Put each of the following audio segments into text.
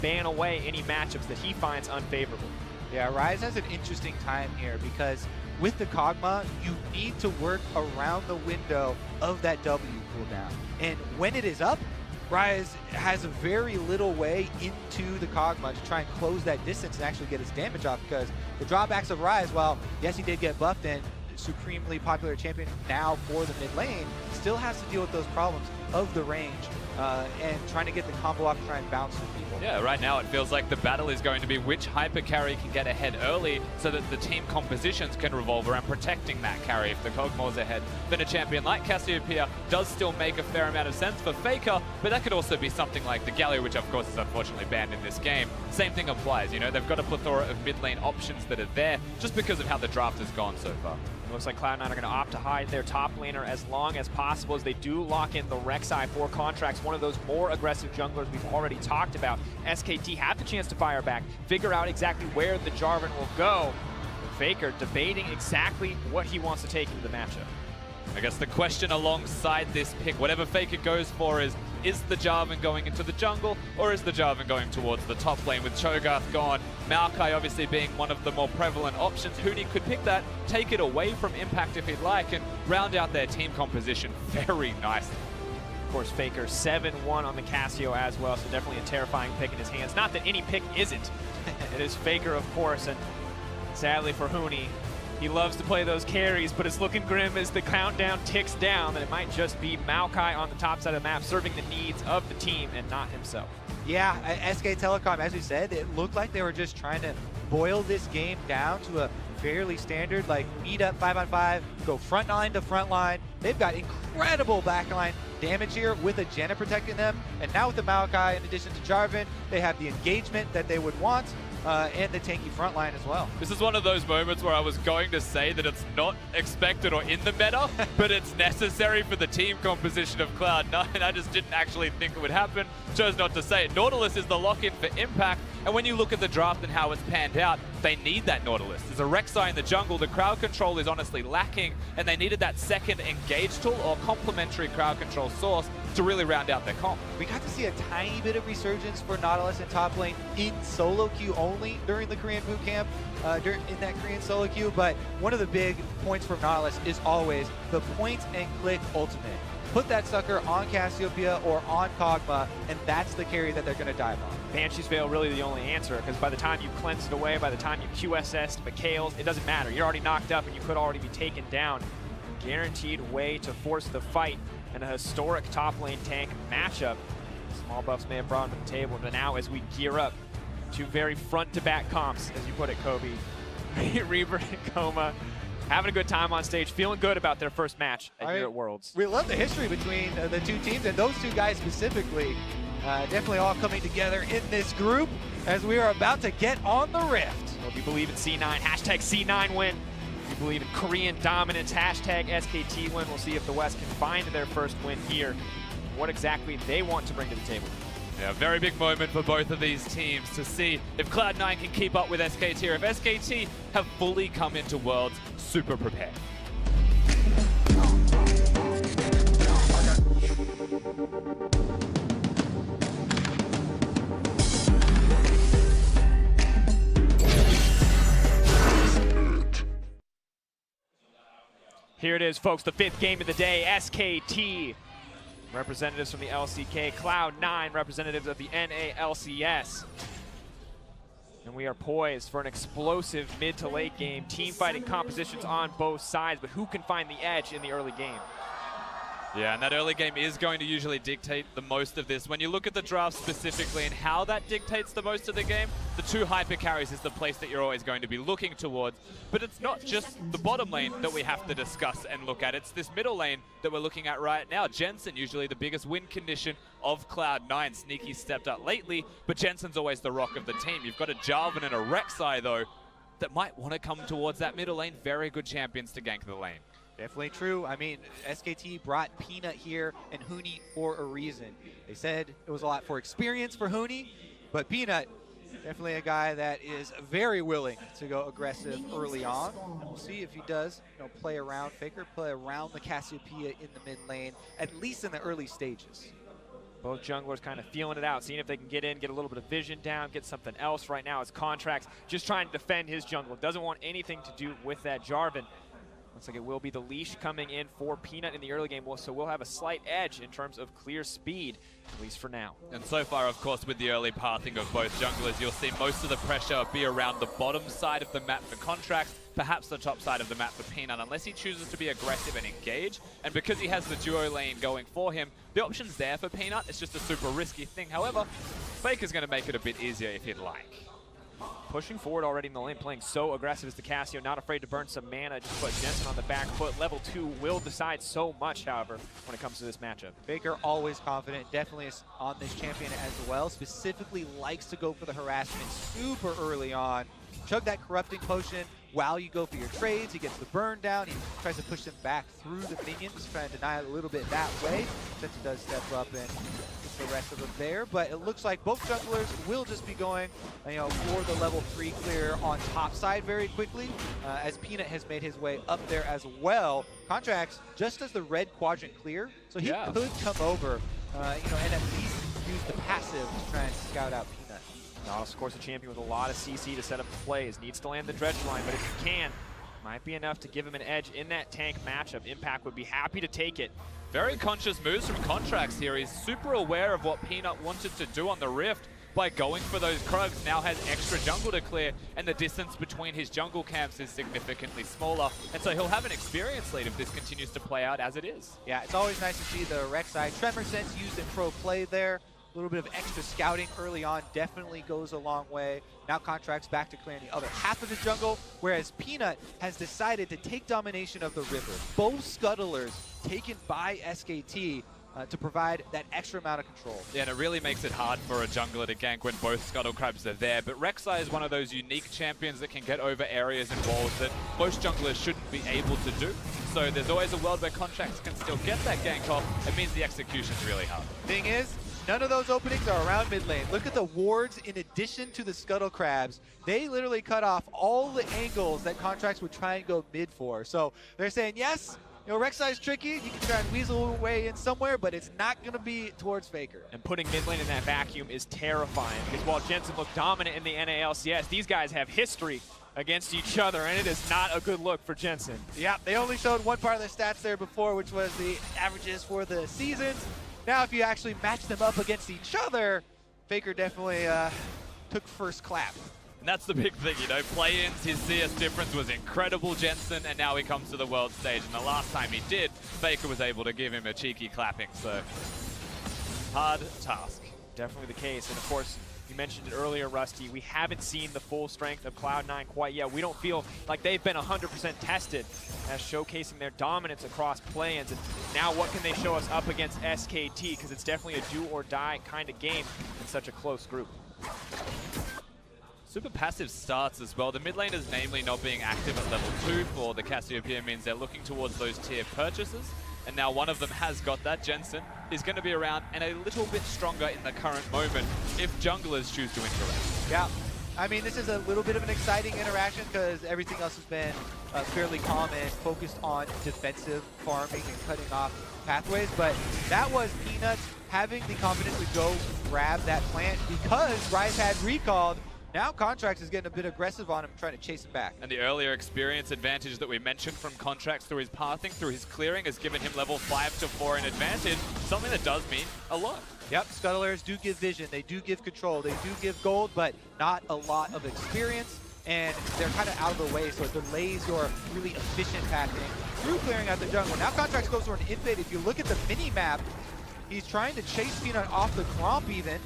ban away any matchups that he finds unfavorable. Yeah, Rise has an interesting time here because with the Kog'Maw, you need to work around the window of that W cooldown. And when it is up, Rise has a very little way into the Kog'Maw to try and close that distance and actually get his damage off, because the drawbacks of Rise, while yes, he did get buffed and supremely popular champion now for the mid lane, still has to deal with those problems of the range and trying to get the combo off, try and bounce with people. Yeah, right now it feels like the battle is going to be which hyper carry can get ahead early so that the team compositions can revolve around protecting that carry. If the Kog'Maw's ahead, then a champion like Cassiopeia does still make a fair amount of sense for Faker, but that could also be something like the Galio, which of course is unfortunately banned in this game. Same thing applies, you know, they've got a plethora of mid lane options that are there just because of how the draft has gone so far. It looks like Cloud9 are going to opt to hide their top laner as long as possible as they do lock in the Rek'Sai for contracts, one of those more aggressive junglers we've already talked about. SKT have the chance to fire back, figure out exactly where the Jarvan will go. Faker debating exactly what he wants to take into the matchup. I guess the question alongside this pick, whatever Faker goes for, is the Jarvan going into the jungle, or is the Jarvan going towards the top lane with Cho'Gath gone? Maokai obviously being one of the more prevalent options. Huni could pick that, take it away from Impact if he'd like, and round out their team composition very nicely. Of course, Faker 7-1 on the Cassio as well, so definitely a terrifying pick in his hands. Not that any pick isn't. It is Faker, of course, and sadly for Huni, he loves to play those carries, but it's looking grim as the countdown ticks down that it might just be Maokai on the top side of the map serving the needs of the team and not himself. Yeah, SK Telecom, as we said, it looked like they were just trying to boil this game down to a fairly standard, like meet up 5-on-5, go front line to front line. They've got incredible backline damage here with a Janna protecting them, and now with the Maokai in addition to Jarvan, they have the engagement that they would want. And the tanky front line as well. This is one of those moments where I was going to say that it's not expected or in the meta, but it's necessary for the team composition of Cloud9. I just didn't actually think it would happen. Chose not to say it. Nautilus is the lock-in for Impact, and when you look at the draft and how it's panned out, they need that Nautilus. There's a Rek'Sai in the jungle. The crowd control is honestly lacking, and they needed that second engage tool or complementary crowd control source to really round out their comp. We got to see a tiny bit of resurgence for Nautilus in top lane in solo queue only during the Korean boot camp, in that Korean solo queue, but one of the big points from Nautilus is always the point and click ultimate. Put that sucker on Cassiopeia or on Kog'Maw, and that's the carry that they're going to dive on. Banshee's Veil really the only answer, because by the time you cleanse it away, by the time you QSS'd Mikhail's, it doesn't matter. You're already knocked up and you could already be taken down. Guaranteed way to force the fight and a historic top lane tank matchup. Small buffs may have brought him to the table, but now as we gear up, two very front-to-back comps, as you put it, Kobe. Reaver and Coma having a good time on stage, feeling good about their first match here at Worlds. We love the history between the two teams, and those two guys specifically, definitely all coming together in this group as we are about to get on the Rift. Well, if you believe in C9, hashtag C9 win. If you believe in Korean dominance, hashtag SKT win. We'll see if the West can find their first win here, what exactly they want to bring to the table. Yeah, very big moment for both of these teams to see if Cloud9 can keep up with SKT, or if SKT have fully come into Worlds super prepared. Here it is, folks, the fifth game of the day. SKT, representatives from the LCK, Cloud9, representatives of the NALCS. And we are poised for an explosive mid to late game. Team fighting compositions on both sides, but who can find the edge in the early game? Yeah, and that early game is going to usually dictate the most of this. When you look at the draft specifically and how that dictates the most of the game, the two hyper carries is the place that you're always going to be looking towards. But it's not just the bottom lane that we have to discuss and look at. It's this middle lane that we're looking at right now. Jensen, usually the biggest win condition of Cloud9. Sneaky stepped up lately, but Jensen's always the rock of the team. You've got a Jarvan and a Rek'Sai, though, that might want to come towards that middle lane. Very good champions to gank the lane. Definitely true. I mean, SKT brought Peanut here and Huni for a reason. They said it was a lot for experience for Huni, but Peanut, definitely a guy that is very willing to go aggressive early on. And we'll see if he does, play around Faker, play around the Cassiopeia in the mid lane, at least in the early stages. Both junglers kind of feeling it out, seeing if they can get in, get a little bit of vision down, get something else. Right now, it's Contracts just trying to defend his jungle. Doesn't want anything to do with that Jarvan. Looks like it will be the leash coming in for Peanut in the early game, so we'll have a slight edge in terms of clear speed, at least for now. And so far, of course, with the early pathing of both junglers, you'll see most of the pressure be around the bottom side of the map for Contracts, perhaps the top side of the map for Peanut, unless he chooses to be aggressive and engage. And because he has the duo lane going for him, the option's there for Peanut. It's just a super risky thing. However, Faker's going to make it a bit easier if he'd like. Pushing forward already in the lane, playing so aggressive as the Casio, not afraid to burn some mana, just put Jensen on the back foot. Level 2 will decide so much, however, when it comes to this matchup. Faker always confident, definitely is on this champion as well. Specifically likes to go for the harassment super early on. Chug that corrupting potion while you go for your trades. He gets the burn down. He tries to push them back through the minions, trying to deny it a little bit that way. Since he does step up and get the rest of them there. But it looks like both junglers will just be going, for the level 3 clear on top side very quickly, as Peanut has made his way up there as well. Contracts just as the red quadrant clear, so he could come over, and at least use the passive to try and scout out Peanut. Nautilus, of course, a champion with a lot of CC to set up the plays. Needs to land the dredge line, but if he can, might be enough to give him an edge in that tank matchup. Impact would be happy to take it. Very conscious moves from Contracts here. He's super aware of what Peanut wanted to do on the Rift by going for those Krugs. Now has extra jungle to clear, and the distance between his jungle camps is significantly smaller. And so he'll have an experience lead if this continues to play out as it is. Yeah, it's always nice to see the Rek'Sai Tremor Sense used in pro play there. A little bit of extra scouting early on definitely goes a long way. Now Contracts back to clearing the other half of the jungle, whereas Peanut has decided to take domination of the river. Both scuttlers taken by SKT to provide that extra amount of control. Yeah, and it really makes it hard for a jungler to gank when both Scuttle Crabs are there. But Rek'Sai is one of those unique champions that can get over areas and walls that most junglers shouldn't be able to do. So there's always a world where Contracts can still get that gank off. It means the execution's really hard. Thing is, none of those openings are around mid lane. Look at the wards in addition to the Scuttle Crabs. They literally cut off all the angles that Contracts would try and go mid for. So they're saying, yes, Rek'Sai's tricky. You can try and weasel away in somewhere, but it's not going to be towards Faker. And putting mid lane in that vacuum is terrifying, because while Jensen looked dominant in the NALCS, these guys have history against each other, and it is not a good look for Jensen. Yeah, they only showed one part of their stats there before, which was the averages for the seasons. Now, if you actually match them up against each other, Faker definitely took first clap. And that's the big thing, play-ins, his CS difference was incredible, Jensen, and now he comes to the world stage. And the last time he did, Faker was able to give him a cheeky clapping, so hard task. Definitely the case, and of course, you mentioned it earlier, Rusty, we haven't seen the full strength of Cloud9 quite yet. We don't feel like they've been 100% tested as showcasing their dominance across play-ins. And now what can they show us up against SKT? Because it's definitely a do-or-die kind of game in such a close group. Super passive starts as well. The mid laners, namely not being active at level 2 for the Cassiopeia, means they're looking towards those tier purchases. And now one of them has got that. Jensen is going to be around and a little bit stronger in the current moment if junglers choose to interact. Yeah, I mean, this is a little bit of an exciting interaction because everything else has been fairly calm and focused on defensive farming and cutting off pathways. But that was Peanut having the confidence to go grab that plant because Rise had recalled. Now Contracts is getting a bit aggressive on him, trying to chase him back. And the earlier experience advantage that we mentioned from Contracts through his pathing, through his clearing, has given him level 5 to 4 in advantage, something that does mean a lot. Yep, Scuttlers do give vision, they do give control, they do give gold, but not a lot of experience, and they're kind of out of the way, so it delays your really efficient pathing through clearing out the jungle. Now Contracts goes for an invade. If you look at the mini-map, he's trying to chase Peanut off the Gromp even.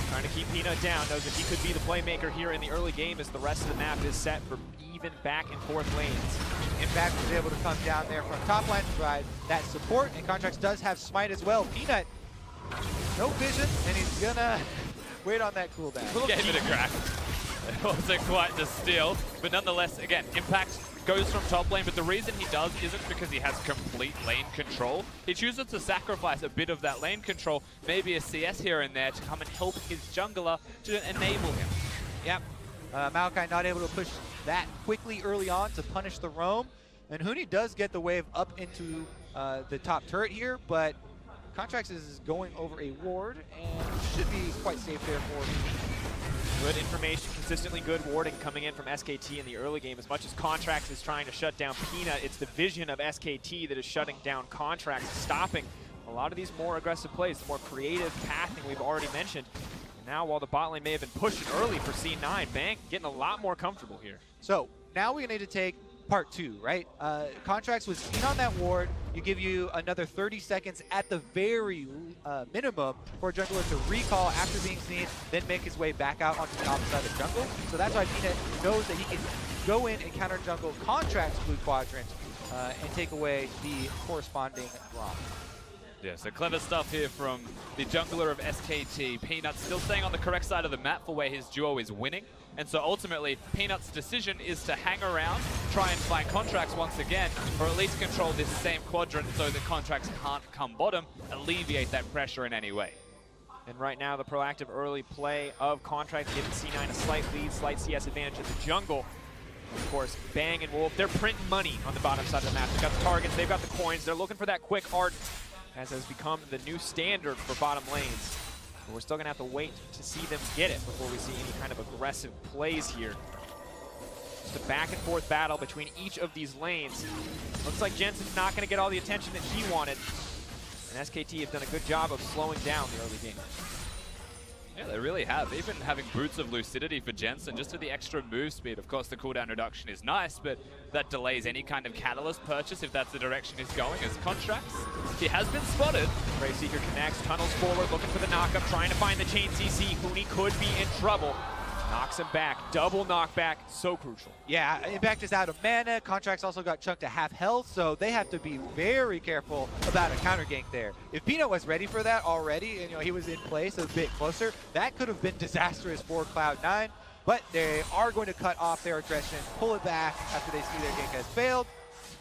Trying to keep Peanut down, knows that he could be the playmaker here in the early game as the rest of the map is set for even back and forth lanes. Impact was able to come down there from top line to provide that support, and Contracts does have Smite as well. Peanut, no vision, and he's gonna wait on that cooldown. Gave it a crack. It wasn't quite the steal, but nonetheless, again, Impact goes from top lane, but the reason he does isn't because he has complete lane control. He chooses to sacrifice a bit of that lane control, maybe a CS here and there, to come and help his jungler to enable him. Yep, Maokai not able to push that quickly early on to punish the roam, and Huni does get the wave up into the top turret here, but Contracts is going over a ward and should be quite safe there for me. Good information, consistently good warding coming in from SKT in the early game. As much as Contracts is trying to shut down Peanut, it's the vision of SKT that is shutting down Contracts, stopping a lot of these more aggressive plays, the more creative pathing we've already mentioned. And now, while the bot lane may have been pushing early for C9, Bang getting a lot more comfortable here. So now we need to take part 2, right? Contracts was in on that ward. You give you another 30 seconds at the very minimum for a jungler to recall after being seen, then make his way back out onto the opposite side of the jungle. So that's why Peanut knows that he can go in and counter jungle Contracts blue quadrant and take away the corresponding drop. Yeah, so clever stuff here from the jungler of SKT. Peanut still staying on the correct side of the map for where his duo is winning. And so ultimately, Peanut's decision is to hang around, try and find Contracts once again, or at least control this same quadrant so that Contracts can't come bottom, alleviate that pressure in any way. And right now, the proactive early play of Contracts giving C9 a slight lead, slight CS advantage in the jungle. Of course, Bang and Wolf, they're printing money on the bottom side of the map. They've got the targets, they've got the coins, they're looking for that quick art, as has become the new standard for bottom lanes. But we're still gonna have to wait to see them get it before we see any kind of aggressive plays here. Just a back and forth battle between each of these lanes. Looks like Jensen's not gonna get all the attention that he wanted. And SKT have done a good job of slowing down the early game. Yeah, they really have. Even having Boots of Lucidity for Jensen, just for the extra move speed. Of course, the cooldown reduction is nice, but that delays any kind of catalyst purchase if that's the direction he's going as Contracts. He has been spotted. Grave Seeker connects, tunnels forward, looking for the knockup, trying to find the chain CC. Huni could be in trouble. Knocks him back. Double knockback, so crucial. Yeah, Impact is out of mana. Contracts also got chunked to half health, so they have to be very careful about a counter gank there. If Peanut was ready for that already, and he was in place a bit closer, that could have been disastrous for Cloud9. But they are going to cut off their aggression, pull it back after they see their gank has failed.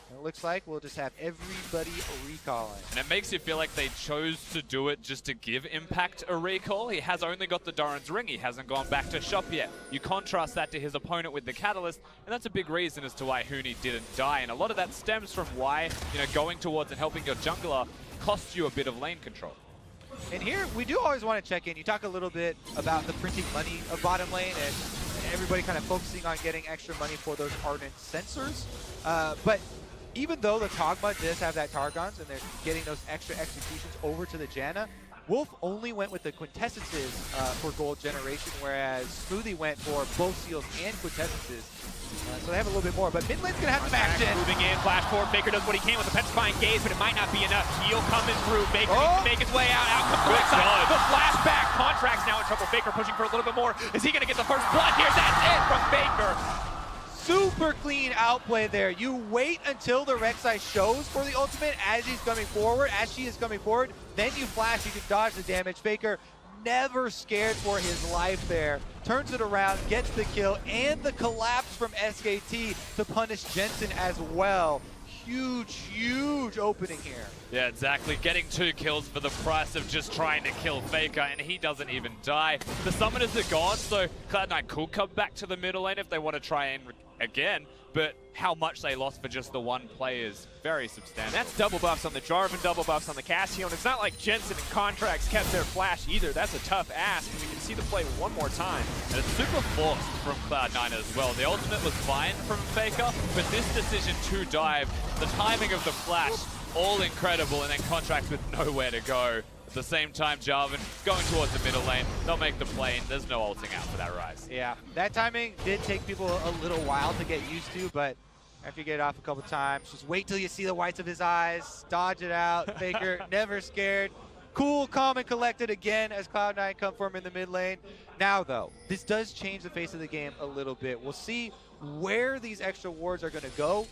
And it looks like we'll just have everybody recalling. And it makes you feel like they chose to do it just to give Impact a recall. He has only got the Doran's Ring. He hasn't gone back to shop yet. You contrast that to his opponent with the Catalyst, and that's a big reason as to why Huni didn't die. And a lot of that stems from why, going towards and helping your jungler costs you a bit of lane control. And here, we do always want to check in. You talk a little bit about the printing money of bottom lane and everybody kind of focusing on getting extra money for those Ardent sensors. But even though the Kog'Maw does have that Targons and they're getting those extra executions over to the Janna, Wolf only went with the Quintessences for gold generation, whereas Smoothie went for both seals and Quintessences. So they have a little bit more, but mid lane's gonna have some action. Moving in, flash forward. Faker does what he can with the petrifying gaze, but it might not be enough. Heal coming through. Faker needs to make his way out. Out comes the backside. The flashback. Contracts now in trouble. Faker pushing for a little bit more. Is he gonna get the first blood here? That's it from Faker. Super clean outplay there. You wait until the Rek'Sai shows for the ultimate as he's coming forward, as she is coming forward. Then you flash, you can dodge the damage. Faker never scared for his life there. Turns it around, gets the kill, and the collapse from SKT to punish Jensen as well. Huge, huge opening here. Yeah, exactly. Getting 2 kills for the price of just trying to kill Faker, and he doesn't even die. The summoners are gone, so Cloud9 could come back to the middle lane if they want to try and again, but how much they lost for just the one play is very substantial. That's double buffs on the Jarvan, double buffs on the Cassio, and it's not like Jensen and Contracts kept their flash either. That's a tough ask, and we can see the play one more time. And it's super forced from Cloud9 as well. The ultimate was fine from Faker, but this decision to dive, the timing of the flash, all incredible, and then Contracts with nowhere to go. At the same time, Jarvan going towards the middle lane. They'll make the play, and there's no ulting out for that Rise. Yeah, that timing did take people a little while to get used to, but after you get it off a couple times, just wait till you see the whites of his eyes, dodge it out. Faker never scared. Cool, calm, and collected again as Cloud9 come for him in the mid lane. Now, though, this does change the face of the game a little bit. We'll see where these extra wards are going to go.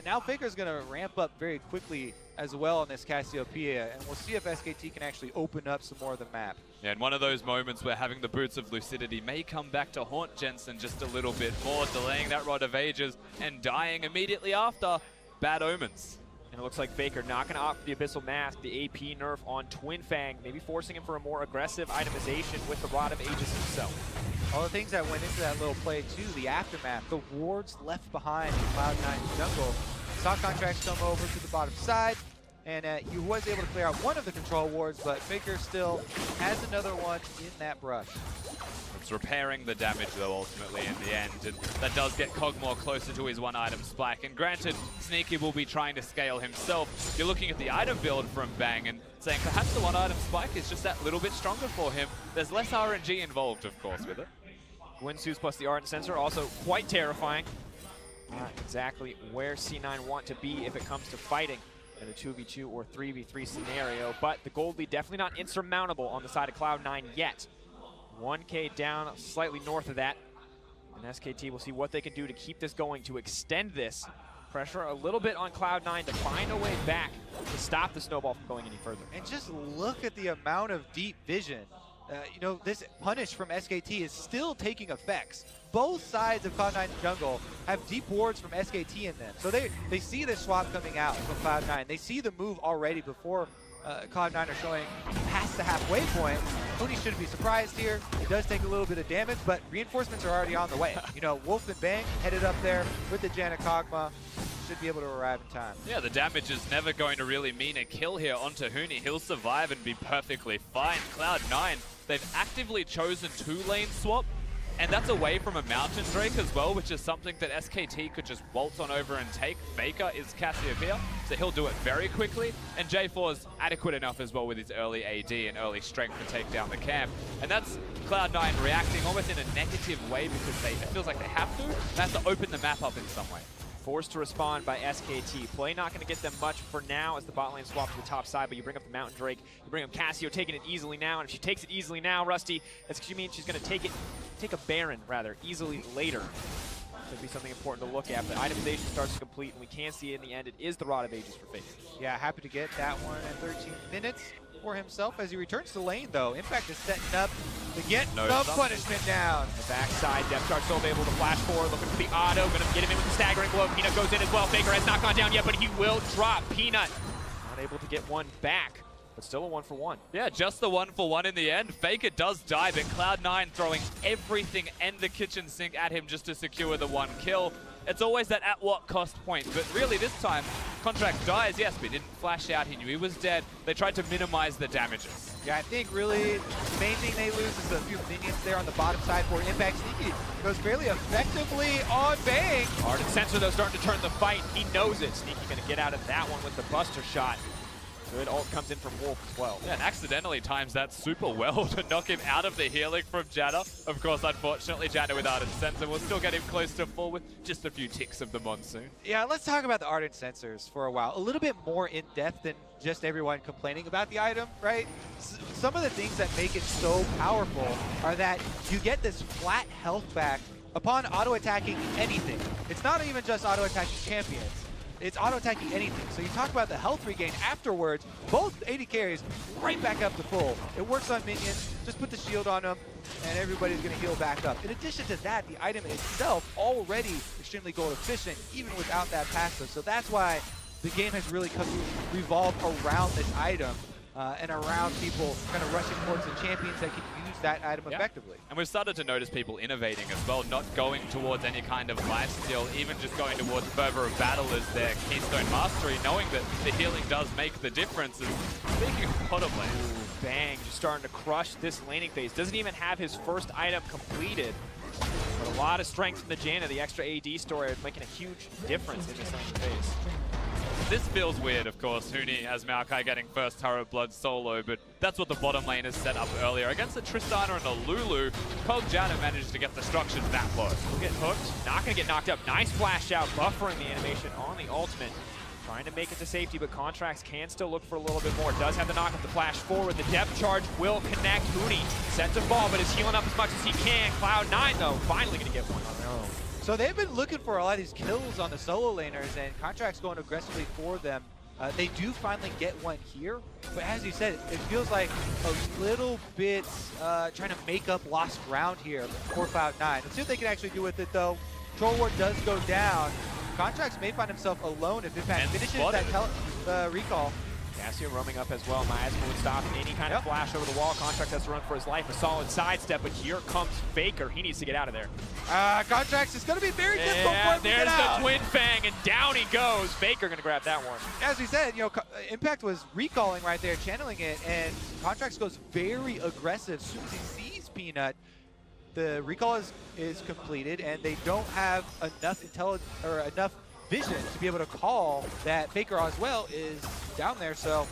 Now Faker's going to ramp up very quickly as well on this Cassiopeia, and we'll see if SKT can actually open up some more of the map. Yeah, and one of those moments where having the Boots of Lucidity may come back to haunt Jensen just a little bit more, delaying that Rod of Ages and dying immediately after. Bad omens. And it looks like Faker not going to opt for the Abyssal Mask, the AP nerf on Twin Fang, maybe forcing him for a more aggressive itemization with the Rod of Ages himself. All the things that went into that little play too, the aftermath, the wards left behind in Cloud9's jungle. Saw Contracts come over to the bottom side, And he was able to clear out one of the control wards, but Faker still has another one in that brush. It's repairing the damage, though, ultimately, in the end. And that does get Kog'Maw closer to his one-item spike. And granted, Sneaky will be trying to scale himself. You're looking at the item build from Bang and saying perhaps the one-item spike is just that little bit stronger for him. There's less RNG involved, of course, with it. Windsuits plus the Ardent Sensor, also quite terrifying. Not exactly where C9 want to be if it comes to fighting in a 2v2 or 3v3 scenario, but the gold lead definitely not insurmountable on the side of Cloud9 yet. 1K down, slightly north of that. And SKT will see what they can do to keep this going, to extend this. Pressure a little bit on Cloud9 to find a way back to stop the snowball from going any further. And just look at the amount of deep vision. You know, this punish from SKT is still taking effects. Both sides of Cloud9 jungle have deep wards from SKT in them. So they see the swap coming out from Cloud9. They see the move already before Cloud9 are showing past the halfway point. Huni shouldn't be surprised here. It does take a little bit of damage, but reinforcements are already on the way. You know, Wolf and Bang headed up there with the Janet Kog'Maw. Should be able to arrive in time. Yeah, the damage is never going to really mean a kill here onto Huni. He'll survive and be perfectly fine. Cloud9, they've actively chosen 2-lane swap, and that's away from a Mountain Drake as well, which is something that SKT could just waltz on over and take. Faker is Cassiopeia, so he'll do it very quickly, and J4's adequate enough as well with his early AD and early strength to take down the camp. And that's Cloud9 reacting almost in a negative way because it feels like they have to. They have to open the map up in some way. Forced to respond by SKT. Play not going to get them much for now as the bot lane swap to the top side, but you bring up the Mountain Drake, you bring up Cassio taking it easily now, and if she takes it easily now, Rusty, that's she means she's going to take a Baron, rather, easily later. Could be something important to look at, but itemization starts to complete, and we can see in the end it is the Rod of Ages for Faker. Yeah, happy to get that one at 13 minutes for himself as he returns to lane, though. Impact is setting up to get some punishment down. The backside, Depth Charge still able to flash forward, looking for the auto, going to get him in with the staggering blow. Peanut goes in as well. Faker has not gone down yet, but he will drop. Peanut not able to get one back, but still a 1-for-1. Yeah, just the 1-for-1 in the end. Faker does die, but Cloud9 throwing everything and the kitchen sink at him just to secure the 1 kill. It's always that at what cost point, but really this time, Contract dies, yes, but he didn't flash out, he knew he was dead. They tried to minimize the damages. Yeah, I think really the main thing they lose is a few minions there on the bottom side for Impact. Sneaky goes fairly effectively on Bang. Ardent Sensor, though, starting to turn the fight. He knows it. Sneaky going to get out of that one with the Buster shot. Good ult comes in from Wolf as well. Yeah, and accidentally times that super well to knock him out of the healing from Janna. Of course, unfortunately, Janna with Ardent Sensor will still get him close to full with just a few ticks of the Monsoon. Yeah, let's talk about the Ardent Sensors for a while. A little bit more in depth than just everyone complaining about the item, right? Some of the things that make it so powerful are that you get this flat health back upon auto-attacking anything. It's not even just auto-attacking champions. It's auto-attacking anything. So you talk about the health regain afterwards, both AD carries right back up to full. It works on minions, just put the shield on them, and everybody's gonna heal back up. In addition to that, the item itself already extremely gold efficient, even without that passive. So that's why the game has really come to revolve around this item and around people kind of rushing towards the champions that can use that item effectively. And we've started to notice people innovating as well, not going towards any kind of lifesteal, even just going towards fervor of battle as their keystone mastery, knowing that the healing does make the difference. And speaking of bottom lane, Bang, just starting to crush this laning phase. Doesn't even have his first item completed. But a lot of strength from the Janna, the extra AD story, making a huge difference in this laning phase. this feels weird, of course. Huni as Maokai getting first turret blood solo, but that's what the bottom lane has set up earlier. Against the Tristana and the Lulu, Janna managed to get the structures that close. We'll get hooked, not gonna get knocked up. Nice flash out, buffering the animation on the ultimate. Trying to make it to safety, but Contracts can still look for a little bit more. Does have the knock up, the flash forward. The depth charge will connect. Huni set to fall, but is healing up as much as he can. Cloud9, though, finally going to get one on their own. So they've been looking for a lot of these kills on the solo laners, and Contracts going aggressively for them. They do finally get one here, but as you said, it feels like a little bit trying to make up lost ground here for Cloud9. Let's see what they can actually do with it, though. Troll Ward does go down. Contracts may find himself alone if Impact finishes that recall. Cassio roaming up as well. Miasma would stop any kind of flash over the wall. Contract has to run for his life. A solid sidestep, but here comes Faker. He needs to get out of there. Contracts is going to be very difficult for him to get out. There's the Twin Fang, and down he goes. Faker going to grab that one. As we said, Impact was recalling right there, channeling it, and Contracts goes very aggressive. As soon as he sees Peanut, the recall is completed, and they don't have enough enough vision to be able to call that Faker as well is down there. So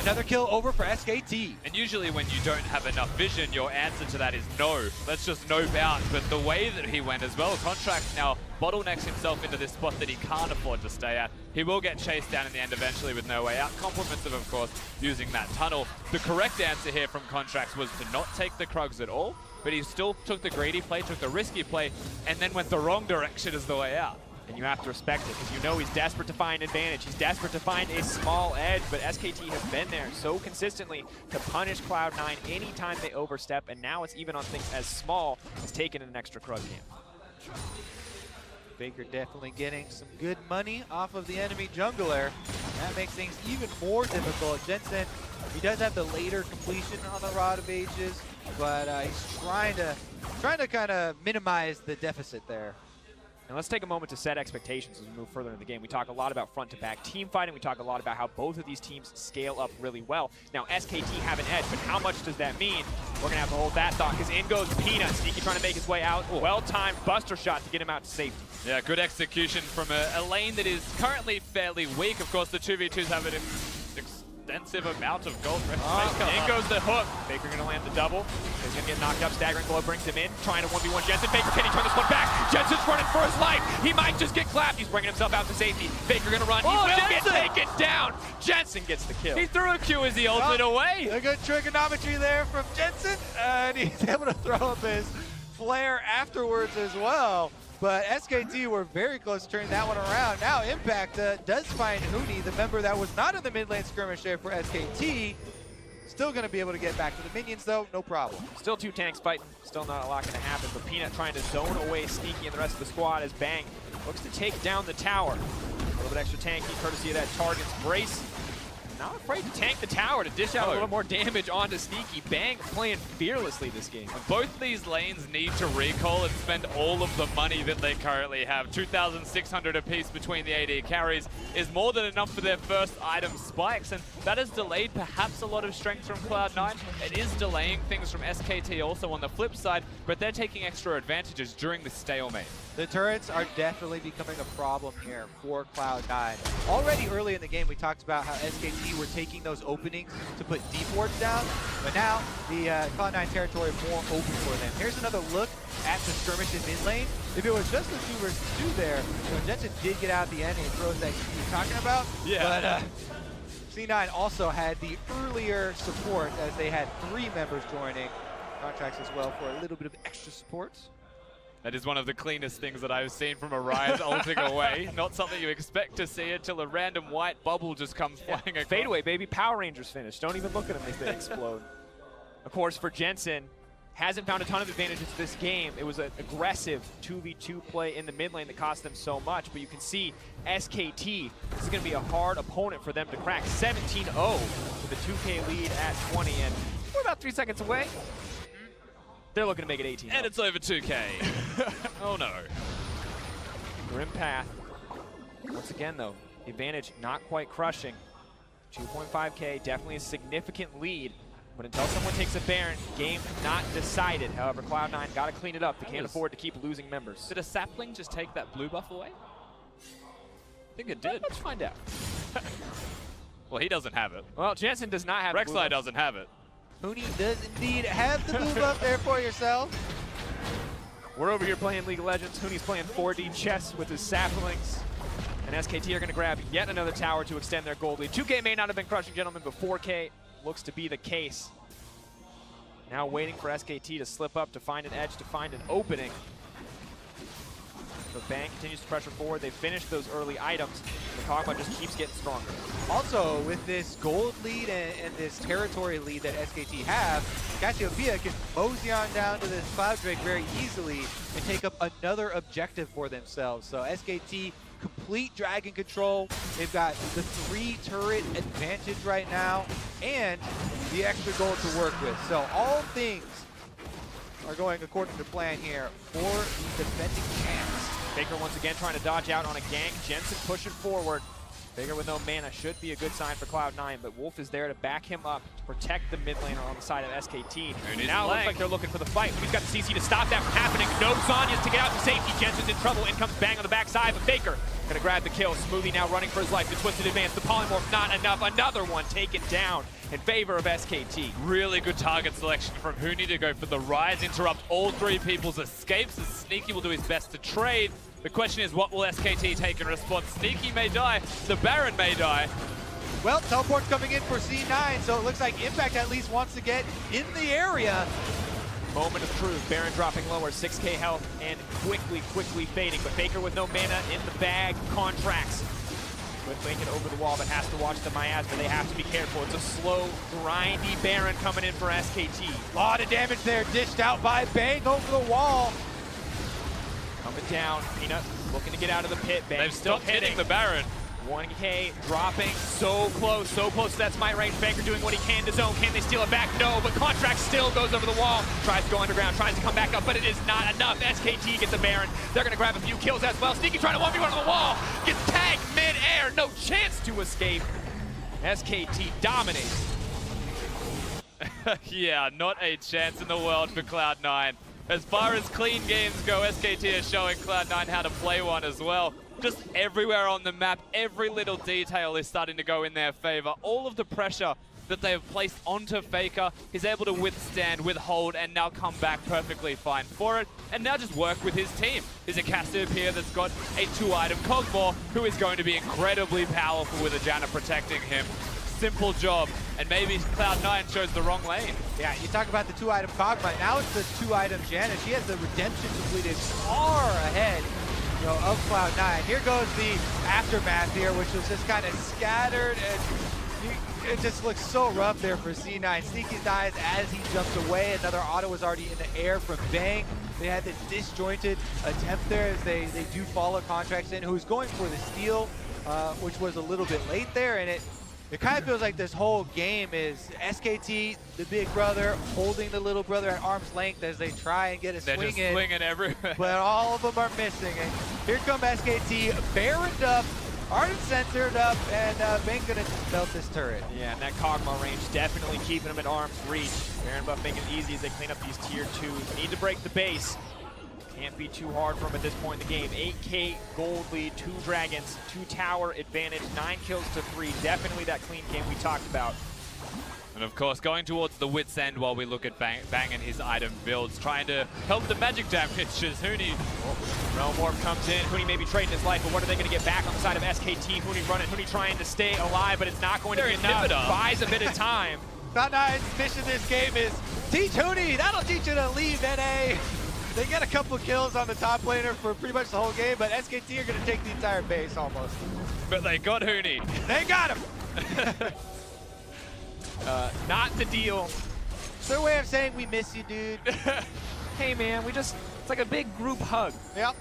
another kill over for SKT. And usually when you don't have enough vision, your answer to that is no. Let's just nope out. But the way that he went as well, Contract now bottlenecks himself into this spot that he can't afford to stay at. He will get chased down in the end eventually with no way out. Compliments of course, using that tunnel. The correct answer here from Contracts was to not take the Krugs at all, but he still took the greedy play, took the risky play, and then went the wrong direction as the way out. And you have to respect it, because you know he's desperate to find advantage. He's desperate to find a small edge, but SKT has been there so consistently to punish Cloud9 anytime they overstep, and now it's even on things as small as taking an extra Krug camp. Faker definitely getting some good money off of the enemy jungler. That makes things even more difficult. Jensen, he does have the later completion on the Rod of Ages, but he's trying to kind of minimize the deficit there. And let's take a moment to set expectations as we move further into the game. We talk a lot about front-to-back team fighting. We talk a lot about how both of these teams scale up really well. Now, SKT have an edge, but how much does that mean? We're going to have to hold that thought, because in goes Peanut. Sneaky trying to make his way out. Well-timed buster shot to get him out to safety. Yeah, good execution from a lane that is currently fairly weak. Of course, the 2v2s have an extensive amount of gold. In goes the hook. Faker going to land the double. He's going to get knocked up. Staggering blow brings him in. Trying to 1v1 Jensen. Faker, can he turn this one back? Jensen's running for his life. He might just get clapped. He's bringing himself out to safety. Faker going to run. He will get taken down. Jensen gets the kill. He threw a Q as he ulted away. A good trigonometry there from Jensen. And he's able to throw up his flare afterwards as well. But SKT were very close to turning that one around. Now Impact does find Huni, the member that was not in the mid lane skirmish there for SKT. Still going to be able to get back to the minions though, no problem. Still two tanks fighting, still not a lot going to happen, but Peanut trying to zone away Sneaky and the rest of the squad as Bang looks to take down the tower. A little bit extra tanky courtesy of that Target's Brace. Not afraid to tank the tower to dish out a little more damage onto Sneaky. Bang playing fearlessly this game. Both these lanes need to recall and spend all of the money that they currently have. 2,600 apiece between the AD carries is more than enough for their first item spikes, and that has delayed perhaps a lot of strength from Cloud9. It is delaying things from SKT also on the flip side, but they're taking extra advantages during this stalemate. The turrets are definitely becoming a problem here for Cloud9. Already early in the game, we talked about how SKT were taking those openings to put deep wards down, but now the Cloud9 territory more open for them. Here's another look at the skirmish in mid lane. If it was just a 2 versus 2 there, Jensen did get out at the end and throws that he was talking about. Yeah. But C9 also had the earlier support as they had 3 members joining. Contracts as well for a little bit of extra support. That is one of the cleanest things that I've seen from Orion ulting away. Not something you expect to see until a random white bubble just comes flying across. Fadeaway, baby. Power Rangers finish. Don't even look at them as they explode. Of course, for Jensen, hasn't found a ton of advantages this game. It was an aggressive 2v2 play in the mid lane that cost them so much, but you can see SKT, this is going to be a hard opponent for them to crack. 17-0 with a 2K lead at 20, and we're about 3 seconds away. They're looking to make it 18. And it's over 2K. Oh no. Grim path. Once again though, the advantage not quite crushing. 2.5K, definitely a significant lead. But until someone takes a Baron, game not decided. However, Cloud9 got to clean it up. They can't afford to keep losing members. Did a sapling just take that blue buff away? I think it did. Let's find out. Well, he doesn't have it. Well, Jensen does not have Rek'Sai doesn't have it. Huni does indeed have the blue buff there for yourself. We're over here playing League of Legends. Huni's playing 4D chess with his saplings. And SKT are going to grab yet another tower to extend their gold lead. 2K may not have been crushing, gentlemen, but 4K looks to be the case. Now waiting for SKT to slip up, to find an edge, to find an opening. But Bang continues to pressure forward. They finished those early items. The Kog'Maw just keeps getting stronger. Also, with this gold lead and this territory lead that SKT have, Cassiopeia can mosey on down to this Cloud Drake very easily and take up another objective for themselves. So SKT complete dragon control. They've got the 3 turret advantage right now and the extra gold to work with. So all things are going according to plan here for the defending champs. Faker once again trying to dodge out on a gank. Jensen pushing forward. Faker with no mana should be a good sign for Cloud9, but Wolf is there to back him up to protect the mid laner on the side of SKT. Now it looks like they're looking for the fight. He's got the CC to stop that from happening. No Sonya's to get out to safety. Jensen's in trouble. In comes Bang on the backside, but Faker gonna grab the kill. Smoothie now running for his life. The twisted advance. The polymorph not enough. Another one taken down in favor of SKT. Really good target selection from Huni to go for the rise, interrupt all 3 people's escapes, as Sneaky will do his best to trade. The question is, what will SKT take in response? Sneaky may die, the Baron may die. Well, teleport's coming in for C9, so it looks like Impact at least wants to get in the area. Moment of truth. Baron dropping lower, 6k health, and quickly fading. But Faker with no mana in the bag, contracts. Could make it over the wall, but has to watch the miasma. They have to be careful. It's a slow, grindy Baron coming in for SKT. A lot of damage there, dished out by Bang over the wall. Coming down, Peanut looking to get out of the pit. Bang They've still stopped hitting the Baron. 1k dropping, so close to that smite range. Faker doing what he can to zone. Can they steal it back? No, but Contract still goes over the wall. Tries to go underground, tries to come back up, but it is not enough. SKT gets the Baron. They're gonna grab a few kills as well. Sneaky trying to 1v1 on the wall. Gets tagged mid-air, no chance to escape. SKT dominates. Yeah, not a chance in the world for Cloud9. As far as clean games go, SKT is showing Cloud9 how to play one as well. Just everywhere on the map, every little detail is starting to go in their favor. All of the pressure that they have placed onto Faker, he's able to withstand, withhold, and now come back perfectly fine for it. And now just work with his team. There's a Cassive here that's got a 2-item Cogmore, who is going to be incredibly powerful with a Janna protecting him. Simple job, and maybe Cloud9 chose the wrong lane. Yeah, you talk about the 2-item Cogma. Now it's the 2-item Janna. She has the redemption completed far ahead, you know, of Cloud9. Here goes the aftermath here, which was just kind of scattered, and it just looks so rough there for C9. Sneaky dies as he jumps away. Another auto was already in the air from Bang. They had the disjointed attempt there as they do follow Contracts in, who's going for the steal, which was a little bit late there, and it kind of feels like this whole game is SKT, the big brother, holding the little brother at arm's length as they try and get a swing in. They're just swinging everywhere. But all of them are missing. And here come SKT, Baroned up, Arden censored up, and Bang's gonna melt this turret. Yeah, and that Kog'Maw range definitely keeping him at arm's reach. Baron buff making it easy as they clean up these tier 2s. Need to break the base. Can't be too hard for him at this point in the game. 8k gold lead, 2 dragons, 2 tower advantage, 9 kills to 3. Definitely that clean game we talked about. And of course, going towards the wit's end while we look at Bang and his item builds, trying to help the magic damage as Huni. Realm Orb comes in. Huni may be trading his life, but what are they going to get back on the side of SKT? Huni running, Huni trying to stay alive, but it's not going to be enough. Buys a bit of time. Cloud9's mission this game is teach Huni. That'll teach you to leave NA. They get a couple kills on the top laner for pretty much the whole game, but SKT are going to take the entire base almost. But they got Huni. They got him! Not the deal. It's their way of saying we miss you, dude. Hey man, it's like a big group hug. Yep.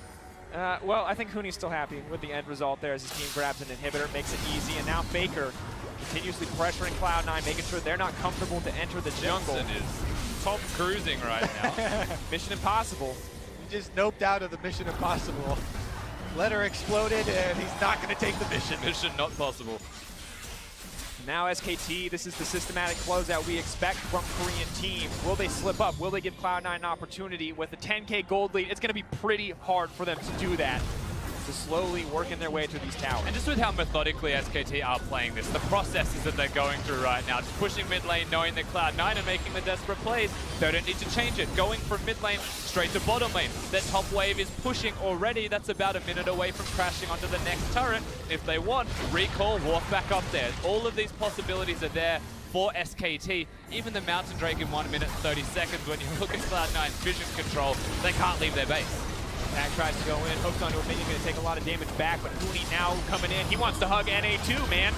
Well, I think Huni's still happy with the end result there as his team grabs an inhibitor, makes it easy, and now Faker continuously pressuring Cloud9, making sure they're not comfortable to enter the jungle. Jensen is top cruising right now. Mission impossible. He just noped out of the Mission Impossible. Letter exploded, and he's not going to take the mission. Mission not possible. Now SKT, this is the systematic closeout we expect from Korean teams. Will they slip up? Will they give Cloud9 an opportunity? With a 10k gold lead, it's going to be pretty hard for them to do that. To slowly working their way through these towers. And just with how methodically SKT are playing this, the processes that they're going through right now, just pushing mid lane, knowing that Cloud9 are making the desperate plays, they don't need to change it. Going from mid lane straight to bottom lane. Their top wave is pushing already. That's about a minute away from crashing onto the next turret. If they want, recall, walk back up there. All of these possibilities are there for SKT. Even the Mountain Drake in 1 minute 30 seconds, when you look at Cloud9's vision control, they can't leave their base. Pack tries to go in, hooks onto a minion, going to take a lot of damage back, but Huni now coming in. He wants to hug NA too, man.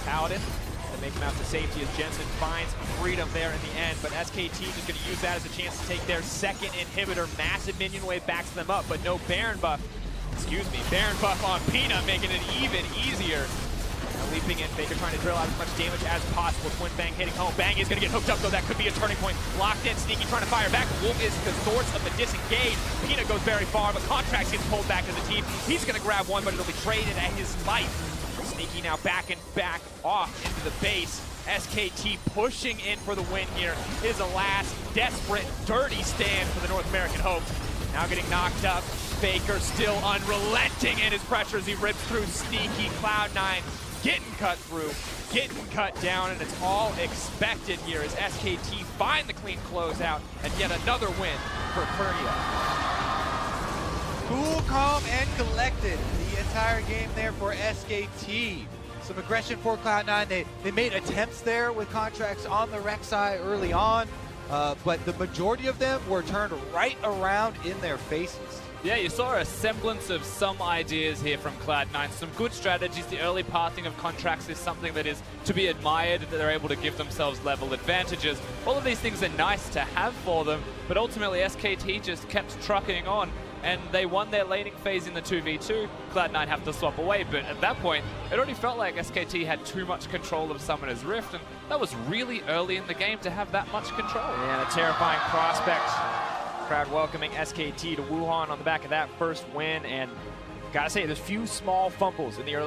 Paladin to make him out to safety as Jensen finds freedom there in the end, but SKT is going to use that as a chance to take their second inhibitor. Massive minion wave backs them up, but no Baron buff excuse me, Baron buff on Peanut, making it even easier. Now leaping in, Faker trying to drill out as much damage as possible. Twin Bang hitting home. Bang is going to get hooked up, though. That could be a turning point. Locked in, Sneaky trying to fire back. Wolf is the source of the disengage. Peanut goes very far, but Contracts gets pulled back as a team. He's going to grab one, but it'll be traded at his life. Sneaky now back off into the base. SKT pushing in for the win here. It is a last desperate, dirty stand for the North American Hope. Now getting knocked up. Faker still unrelenting in his pressure as he rips through Sneaky. Cloud9 getting cut through, getting cut down, and it's all expected here as SKT find the clean closeout and yet another win for Korea. Cool, calm, and collected the entire game there for SKT. Some aggression for Cloud9. They made attempts there with Contracts on the Rek'Sai early on, but the majority of them were turned right around in their faces. Yeah, you saw a semblance of some ideas here from Cloud9. Some good strategies. The early pathing of Contracts is something that is to be admired, that they're able to give themselves level advantages. All of these things are nice to have for them, but ultimately SKT just kept trucking on, and they won their laning phase in the 2v2. Cloud9 have to swap away, but at that point, it already felt like SKT had too much control of Summoner's Rift, and that was really early in the game to have that much control. Yeah, a terrifying prospect. Crowd welcoming SKT to Wuhan on the back of that first win, and gotta say, there's few small fumbles in the early